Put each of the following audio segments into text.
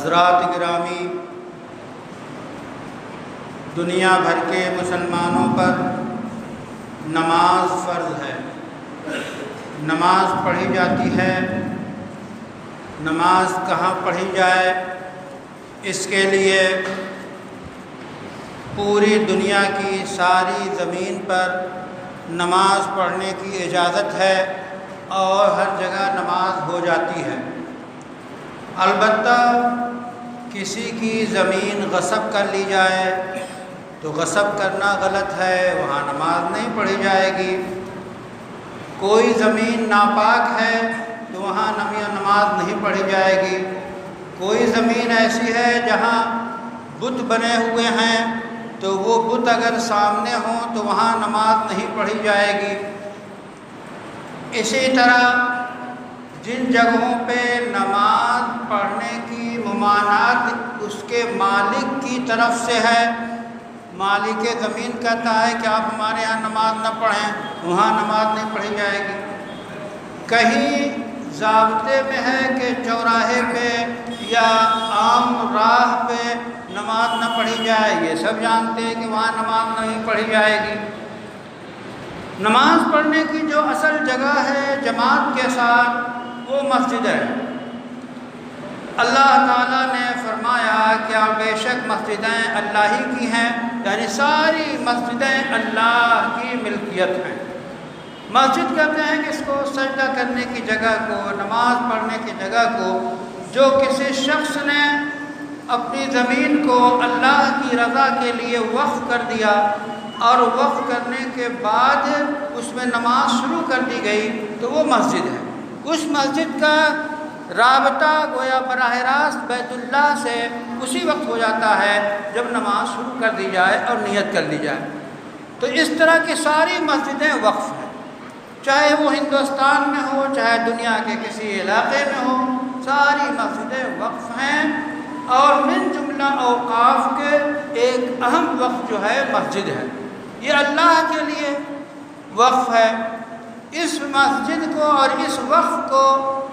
حضرات گرامی، دنیا بھر کے مسلمانوں پر نماز فرض ہے۔ نماز پڑھی جاتی ہے۔ نماز کہاں پڑھی جائے، اس کے لیے پوری دنیا کی ساری زمین پر نماز پڑھنے کی اجازت ہے اور ہر جگہ نماز ہو جاتی ہے۔ البتہ کسی کی زمین غصب کر لی جائے تو غصب کرنا غلط ہے، وہاں نماز نہیں پڑھی جائے گی۔ کوئی زمین ناپاک ہے تو وہاں نماز نہیں پڑھی جائے گی۔ کوئی زمین ایسی ہے جہاں بت بنے ہوئے ہیں تو وہ بت اگر سامنے ہوں تو وہاں نماز نہیں پڑھی جائے گی۔ اسی طرح جن جگہوں پہ نماز پڑھنے کی ممانعت اس کے مالک کی طرف سے ہے، مالک زمین کہتا ہے کہ آپ ہمارے یہاں نماز نہ پڑھیں، وہاں نماز نہیں پڑھی جائے گی۔ کہیں ضابطے میں ہے کہ چوراہے پہ یا عام راہ پہ نماز نہ پڑھی جائے، یہ سب جانتے ہیں کہ وہاں نماز نہیں پڑھی جائے گی۔ نماز پڑھنے کی جو اصل جگہ ہے جماعت کے ساتھ، وہ مسجد ہے۔ اللہ تعالیٰ نے فرمایا کہ بے شک مسجدیں اللہ ہی کی ہیں، یعنی ساری مسجدیں اللہ کی ملکیت ہیں۔ مسجد کہتے ہیں کہ اس کو سجدہ کرنے کی جگہ کو، نماز پڑھنے کی جگہ کو جو کسی شخص نے اپنی زمین کو اللہ کی رضا کے لیے وقف کر دیا اور وقف کرنے کے بعد اس میں نماز شروع کر دی گئی تو وہ مسجد ہے۔ اس مسجد کا رابطہ گویا براہ راست بیت اللہ سے اسی وقت ہو جاتا ہے جب نماز شروع کر دی جائے اور نیت کر لی جائے۔ تو اس طرح کی ساری مسجدیں وقف ہیں، چاہے وہ ہندوستان میں ہو چاہے دنیا کے کسی علاقے میں ہو، ساری مسجدیں وقف ہیں۔ اور من جملہ اوقاف کے ایک اہم وقف جو ہے مسجد ہے، یہ اللہ کے لیے وقف ہے۔ اس مسجد کو اور اس وقف کو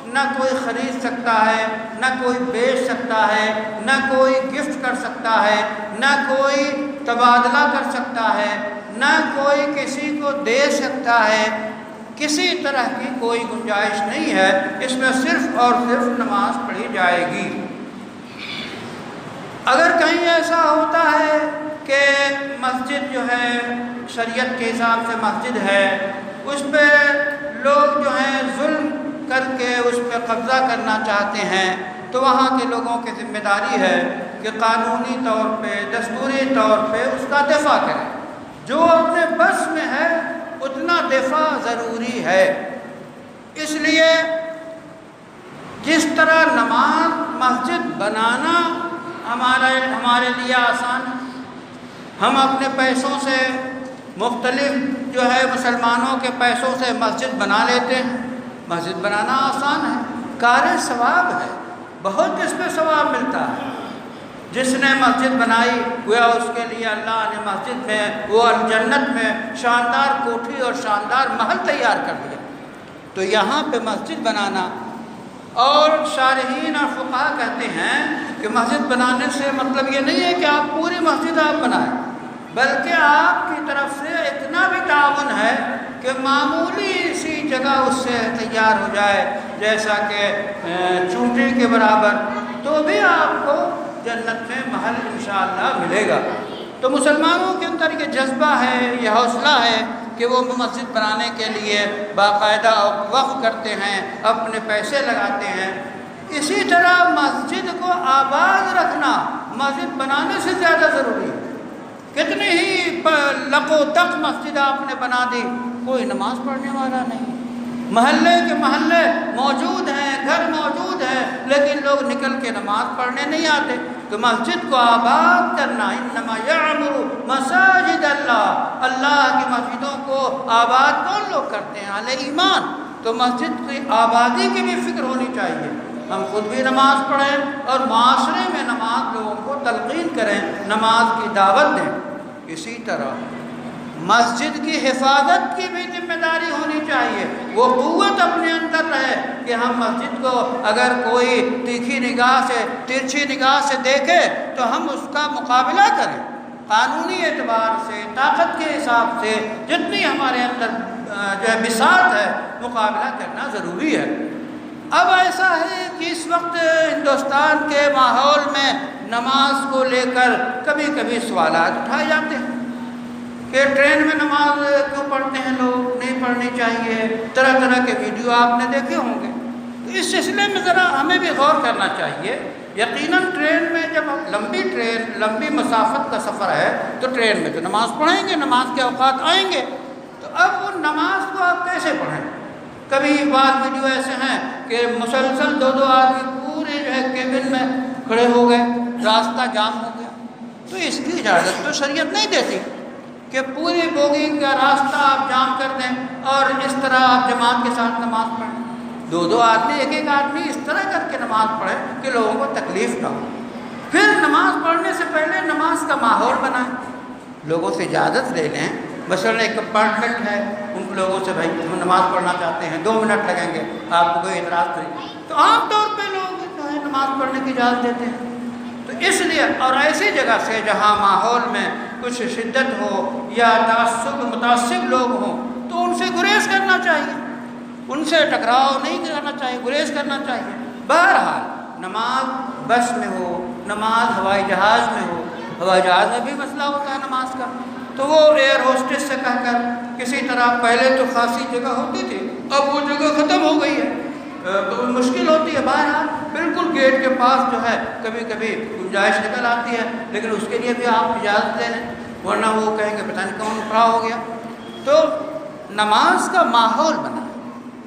نہ کوئی خرید سکتا ہے، نہ کوئی بیچ سکتا ہے، نہ کوئی گفٹ کر سکتا ہے، نہ کوئی تبادلہ کر سکتا ہے، نہ کوئی کسی کو دے سکتا ہے۔ کسی طرح کی کوئی گنجائش نہیں ہے، اس میں صرف اور صرف نماز پڑھی جائے گی۔ اگر کہیں ایسا ہوتا ہے کہ مسجد جو ہے شریعت کے حساب سے مسجد ہے، اس پہ لوگ جو ہیں ظلم کر کے اس پہ قبضہ کرنا چاہتے ہیں، تو وہاں کے لوگوں کی ذمہ داری ہے کہ قانونی طور پہ دستوری طور پہ اس کا دفاع کریں۔ جو اپنے بس میں ہے اتنا دفاع ضروری ہے۔ اس لیے جس طرح نماز مسجد بنانا ہمارے لیے آسان ہے، ہم اپنے پیسوں سے مختلف جو ہے مسلمانوں کے پیسوں سے مسجد بنا لیتے ہیں۔ مسجد بنانا آسان ہے، کار ثواب ہے، بہت اس پہ ثواب ملتا ہے۔ جس نے مسجد بنائی گویا اس کے لیے اللہ نے مسجد میں وہ الجنت میں شاندار کوٹھی اور شاندار محل تیار کر دیا۔ تو یہاں پہ مسجد بنانا، اور شارحین اور فقہا کہتے ہیں کہ مسجد بنانے سے مطلب یہ نہیں ہے کہ آپ پوری مسجد آپ بنائیں، بلکہ آپ کی طرف سے اتنا بھی تعاون ہے کہ معمولی سی جگہ اس سے تیار ہو جائے، جیسا کہ چونٹی کے برابر، تو بھی آپ کو جنت میں محل انشاءاللہ ملے گا۔ تو مسلمانوں کے اندر یہ جذبہ ہے، یہ حوصلہ ہے کہ وہ مسجد بنانے کے لیے باقاعدہ وقف کرتے ہیں، اپنے پیسے لگاتے ہیں۔ اسی طرح مسجد کو آباد رکھنا مسجد بنانے سے زیادہ ضروری ہے۔ کتنی ہی لقو تک مسجد آپ نے بنا دی، کوئی نماز پڑھنے والا نہیں، محلے کے محلے موجود ہیں، گھر موجود ہیں، لیکن لوگ نکل کے نماز پڑھنے نہیں آتے۔ تو مسجد کو آباد کرنا، انما یعمر مساجد اللہ، اللہ کی مسجدوں کو آباد کون لوگ کرتے ہیں؟ اہل ایمان۔ تو مسجد کی آبادی کی بھی فکر ہونی چاہیے، ہم خود بھی نماز پڑھیں اور معاشرے میں نماز لوگوں کو تلقین کریں، نماز کی دعوت دیں۔ اسی طرح مسجد کی حفاظت کی بھی ذمہ داری ہونی چاہیے، وہ قوت اپنے اندر رہے کہ ہم مسجد کو اگر کوئی تیکھی نگاہ سے، ترچھی نگاہ سے دیکھے تو ہم اس کا مقابلہ کریں، قانونی اعتبار سے، طاقت کے حساب سے جتنی ہمارے اندر جو ہے بساط ہے مقابلہ کرنا ضروری ہے۔ اب ایسا ہے کہ اس وقت ہندوستان کے ماحول میں نماز کو لے کر کبھی کبھی سوالات اٹھائے جاتے ہیں کہ ٹرین میں نماز کیوں پڑھتے ہیں لوگ، نہیں پڑھنی چاہیے، طرح طرح کے ویڈیو آپ نے دیکھے ہوں گے۔ تو اس سلسلے میں ذرا ہمیں بھی غور کرنا چاہیے۔ یقیناً ٹرین میں جب لمبی مسافت کا سفر ہے تو ٹرین میں تو نماز پڑھیں گے، نماز کے اوقات آئیں گے، تو اب وہ نماز کو آپ کیسے پڑھیں؟ کبھی بعض ویڈیو ایسے ہیں کہ مسلسل دو آدمی پورے جو ہے کیبن میں کھڑے ہو گئے، راستہ جام ہو گیا، تو اس کی اجازت تو شریعت نہیں دیتی کہ پوری بوگی کا راستہ آپ جام کر دیں اور اس طرح آپ جماعت کے ساتھ نماز پڑھیں۔ دو آدمی، ایک آدمی اس طرح کر کے نماز پڑھے کہ لوگوں کو تکلیف نہ ہو۔ پھر نماز پڑھنے سے پہلے نماز کا ماحول بنائیں، لوگوں سے اجازت لے لیں۔ مثلاً ایک اپارٹمنٹ ہے، ان لوگوں سے بھائی ہم نماز پڑھنا چاہتے ہیں، 2 منٹ لگیں گے، آپ کو کوئی اعتراض نہیں، تو عام طور پہ لوگ جو ہے نماز پڑھنے کی اجازت دیتے ہیں۔ تو اس لیے اور ایسی جگہ سے جہاں ماحول میں کچھ شدت ہو یا متعصب لوگ ہوں تو ان سے گریز کرنا چاہیے، ان سے ٹکراؤ نہیں کرنا چاہیے، گریز کرنا چاہیے۔ بہرحال نماز بس میں ہو، نماز ہوائی جہاز میں ہو، ہوائی جہاز میں بھی مسئلہ ہوتا ہے نماز کا، تو وہ ایئر ہوسٹس سے کہہ کر کسی طرح، پہلے تو خاصی جگہ ہوتی تھی، اب وہ جگہ ختم ہو گئی ہے تو مشکل ہوتی ہے۔ بہرحال بالکل گیٹ کے پاس جو ہے کبھی کبھی گنجائش نکل آتی ہے، لیکن اس کے لیے بھی آپ اجازت لے لیں، ورنہ وہ کہیں گے پتہ نہیں کون کھڑا ہو گیا۔ تو نماز کا ماحول بنائیں،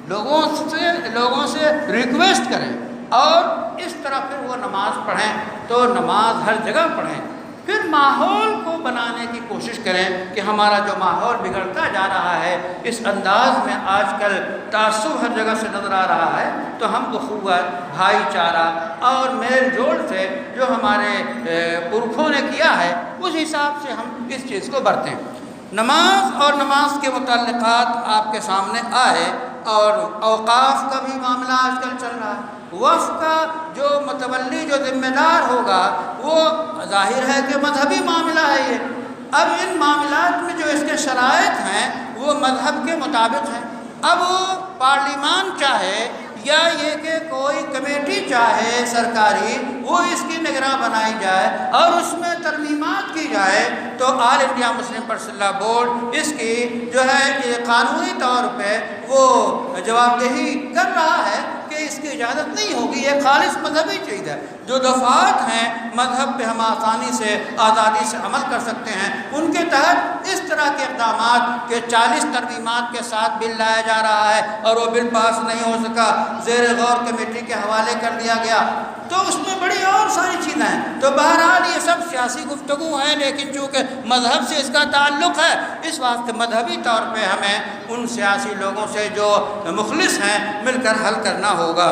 لوگوں سے ریکویسٹ کریں اور اس طرح پھر وہ نماز پڑھیں، تو نماز ہر جگہ پڑھیں۔ پھر ماحول کو بنانے کی کوشش کریں کہ ہمارا جو ماحول بگڑتا جا رہا ہے، اس انداز میں آج کل تعصب ہر جگہ سے نظر آ رہا ہے، تو ہم اخوت، بھائی چارہ اور میل جوڑ سے جو ہمارے پرکھوں نے کیا ہے اس حساب سے ہم اس چیز کو برتیں۔ نماز اور نماز کے متعلقات آپ کے سامنے آئے، اور اوقاف کا بھی معاملہ آج کل چل رہا ہے۔ وقف کا جو متولی، جو ذمہ دار ہوگا، وہ ظاہر ہے کہ مذہبی معاملہ ہے یہ۔ اب ان معاملات میں جو اس کے شرائط ہیں وہ مذہب کے مطابق ہیں۔ اب پارلیمان چاہے یا یہ کہ کوئی کمیٹی چاہے سرکاری، وہ اس کی نگراں بنائی جائے اور اس میں ترمیمات کی جائے، تو all India Muslim personal law board اس کی جو ہے قانونی طور پہ وہ جواب دہی کر رہا ہے کہ اس کی اجازت نہیں ہوگی۔ یہ خالص مذہبی چیز ہے۔ جو دفعات ہیں مذہب پہ ہم آسانی سے، آزادی سے عمل کر سکتے ہیں، ان کے تحت اس طرح کے اقدامات کہ 40 ترمیمات کے ساتھ بل لایا جا رہا ہے اور وہ بل پاس نہیں ہو سکا، زیر غور کمیٹی کے حوالے کر دیا گیا، تو اس میں بڑی اور ساری چیزیں ہیں۔ تو بہرحال یہ سب سیاسی گفتگو ہیں، لیکن چونکہ مذہب سے اس کا تعلق ہے، اس واسطے مذہبی طور پہ ہمیں ان سیاسی لوگوں سے جو مخلص ہیں مل کر حل کرنا ہوگا۔